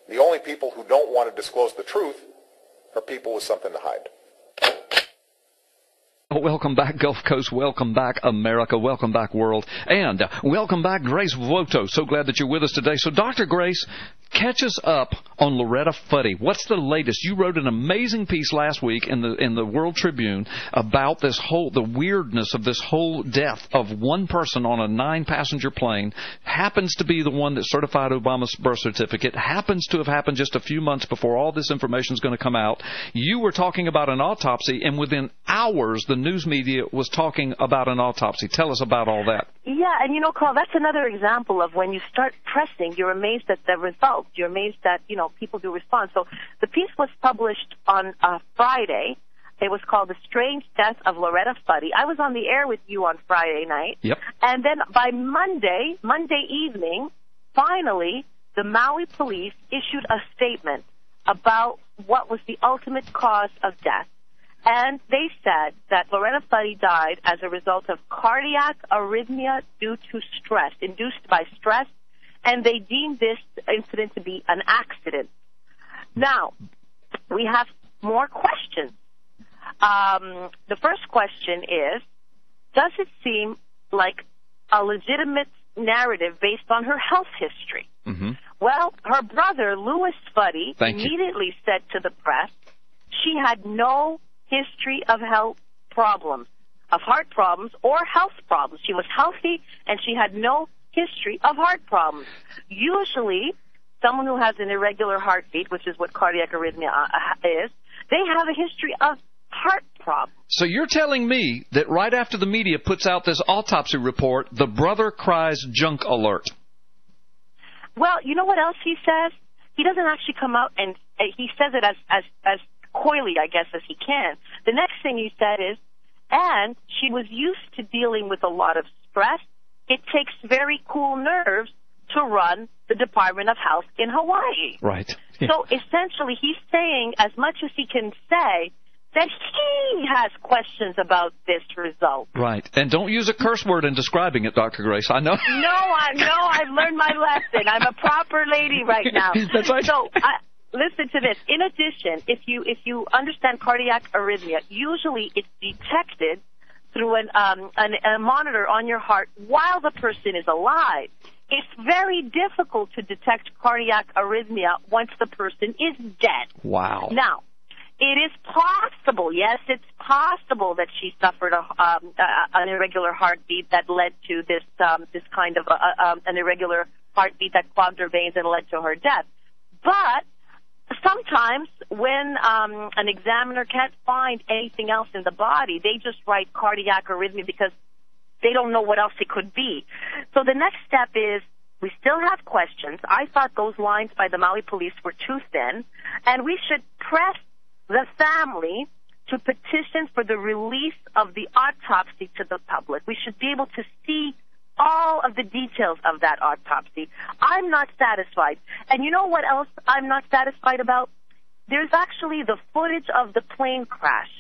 The only people who don't want to disclose the truth are people with something to hide. Welcome back, Gulf Coast. Welcome back, America. Welcome back, world. And welcome back, Grace Vuoto. So glad that you're with us today. So, Dr. Grace, catch us up on Loretta Fuddy. What's the latest? You wrote an amazing piece last week in the World Tribune about the weirdness of this whole death of one person on a 9-passenger plane. Happens to be the one that certified Obama's birth certificate. Happens to have happened just a few months before all this information is going to come out. You were talking about an autopsy, and within hours, the news media was talking about an autopsy. Tell us about all that. Yeah, and Carl, that's another example of when you start pressing, you're amazed at the results. You're amazed that, people do respond. So the piece was published on Friday. It was called The Strange Death of Loretta Fuddy. I was on the air with you on Friday night. Yep. And then by Monday evening, finally, the Maui police issued a statement about what was the ultimate cause of death. And they said that Loretta Fuddy died as a result of cardiac arrhythmia due to stress, induced by stress, and they deemed this incident to be an accident. Now, we have more questions. The first question is, does it seem like a legitimate narrative based on her health history? Mm-hmm. Well, her brother, Louis Fuddy, immediately said to the press she had no history of health problems, of heart problems or health problems. She was healthy and she had no history of heart problems. Usually, someone who has an irregular heartbeat, which is what cardiac arrhythmia is, they have a history of heart problems. So you're telling me that right after the media puts out this autopsy report, the brother cries junk alert? Well, you know what else he says? He doesn't actually come out and he says it as coyly, I guess, as he can. The next thing he said is, and she was used to dealing with a lot of stress. It takes very cool nerves to run the Department of Health in Hawaii. Right. So essentially he's saying as much as he can say that he has questions about this result. Right. And don't use a curse word in describing it, Dr. Grace. I know. No, I've learned my lesson. I'm a proper lady right now. That's right. So listen to this. In addition, if you understand cardiac arrhythmia, usually it's detected through a monitor on your heart while the person is alive. It's very difficult to detect cardiac arrhythmia once the person is dead. Wow. Now, it is possible, yes, it's possible that she suffered an irregular heartbeat that led to this kind of an irregular heartbeat that clogged her veins and led to her death. But sometimes when an examiner can't find anything else in the body, they just write cardiac arrhythmia because they don't know what else it could be. So the next step is we still have questions. I thought those lines by the Maui police were too thin, and we should press the family to petition for the release of the autopsy to the public. We should be able to see all of the details of that autopsy. I'm not satisfied. And you know what else I'm not satisfied about? There's actually the footage of the plane crash.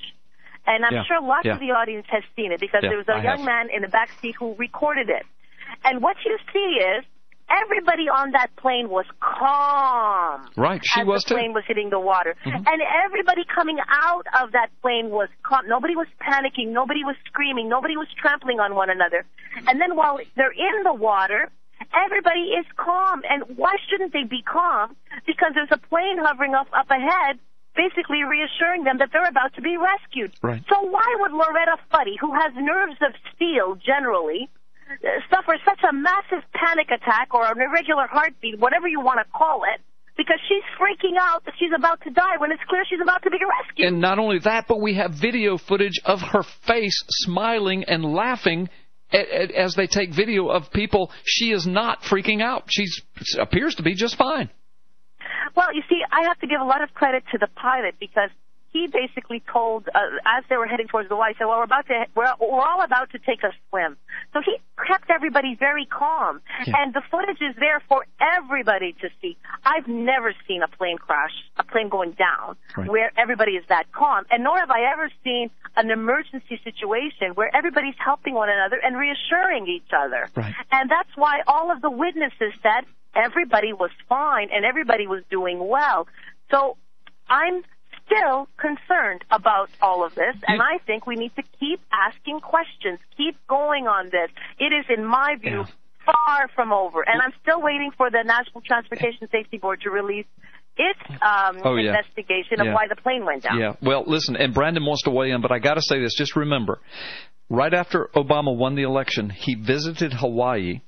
And I'm sure lots of the audience has seen it because there was a young man in the back seat who recorded it. And what you see is everybody on that plane was calm. Right, she was too. The plane was hitting the water. Mm-hmm. And everybody coming out of that plane was calm. Nobody was panicking. Nobody was screaming. Nobody was trampling on one another. And then while they're in the water, everybody is calm. And why shouldn't they be calm? Because there's a plane hovering up ahead, basically reassuring them that they're about to be rescued. Right. So why would Loretta Fuddy, who has nerves of steel generally, suffer such a massive panic attack or an irregular heartbeat, whatever you want to call it, because she's freaking out that she's about to die when it's clear she's about to be rescued? And not only that, but we have video footage of her face smiling and laughing as they take video of people. She is not freaking out. She appears to be just fine. Well, you see, I have to give a lot of credit to the pilot because he basically told, as they were heading towards the light, he said, well, we're all about to take a swim. So he kept everybody very calm. Yeah. And the footage is there for everybody to see. I've never seen a plane crash, a plane going down, where everybody is that calm. And nor have I ever seen an emergency situation where everybody's helping one another and reassuring each other. Right. And that's why all of the witnesses said everybody was fine and everybody was doing well. So I'm still concerned about all of this, and I think we need to keep asking questions, keep going on this. It is, in my view, far from over, and I'm still waiting for the National Transportation Safety Board to release its investigation of why the plane went down. Yeah, well, listen, and Brandon wants to weigh in, but I got to say this. Just remember, right after Obama won the election, he visited Hawaii.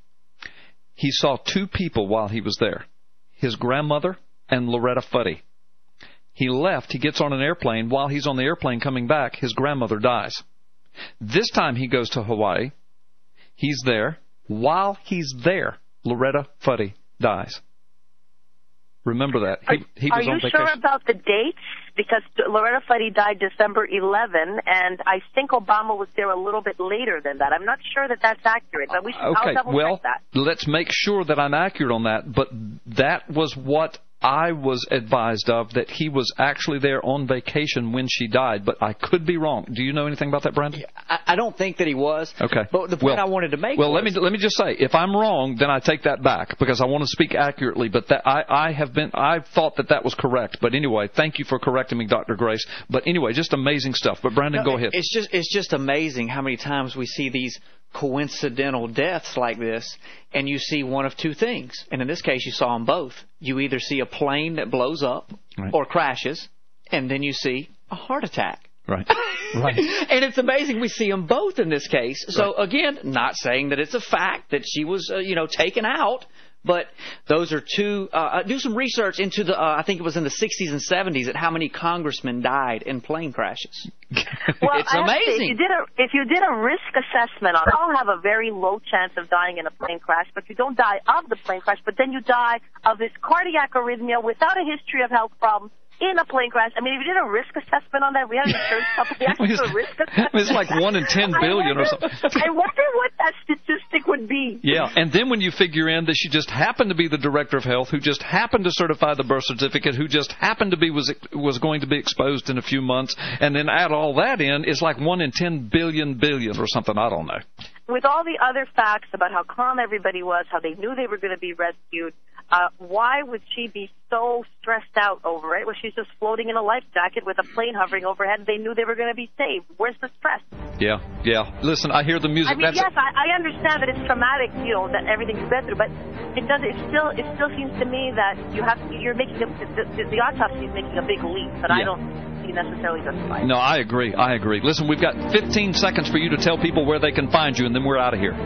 He saw two people while he was there, his grandmother and Loretta Fuddy. He left. He gets on an airplane. While he's on the airplane coming back, his grandmother dies. This time he goes to Hawaii. He's there. While he's there, Loretta Fuddy dies. Remember that. He was on vacation. Are you sure about the dates? Because Loretta Fuddy died December 11, and I think Obama was there a little bit later than that. I'm not sure that that's accurate, but I'll double-check that. Let's make sure that I'm accurate on that. But that was what I was advised of, that he was actually there on vacation when she died, but I could be wrong. Do you know anything about that, Brandon? I don't think that he was. Okay. But the point I wanted to make let me just say, if I'm wrong, then I take that back, because I want to speak accurately, but that I thought that was correct. But anyway, thank you for correcting me, Dr. Grace. But anyway, just amazing stuff. But Brandon, go ahead. It's just amazing how many times we see these coincidental deaths like this, and you see one of two things. And in this case, you saw them both. You either see a plane that blows up or crashes, and then you see a heart attack. Right. Right. And it's amazing we see them both in this case. So again, not saying that it's a fact that she was, taken out, but those are two. Do some research into the. I think it was in the 60s and 70s at how many congressmen died in plane crashes. Well, it's amazing. If you did a risk assessment on, I'll have a very low chance of dying in a plane crash, but you don't die of the plane crash, but then you die of this cardiac arrhythmia without a history of health problems in a plane crash. I mean, if you did a risk assessment on that, we had an insurance company actually do a risk assessment. It's like 1 in 10 billion or something. I wonder what that statistic would be. Yeah, and then when you figure in that she just happened to be the director of health, who just happened to certify the birth certificate, who just happened to be was going to be exposed in a few months, and then add all that in, it's like 1 in 10 billion or something. I don't know. With all the other facts about how calm everybody was, how they knew they were going to be rescued, why would she be so stressed out over it? Well, she's just floating in a life jacket with a plane hovering overhead. They knew they were going to be saved. Where's the stress? Yeah. Listen, I hear the music. I mean, I understand that it's traumatic, that everything you've been through, but it still seems to me that you're making the autopsy is making a big leap, but I don't see necessarily justified. No, I agree. Listen, we've got 15 seconds for you to tell people where they can find you, and then we're out of here.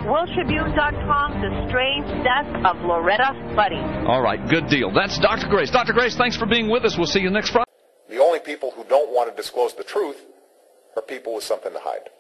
WorldTribune.com, The Strange Death of Loretta Fuddy. All right, good deal. That's Dr. Grace. Dr. Grace, thanks for being with us. We'll see you next Friday. The only people who don't want to disclose the truth are people with something to hide.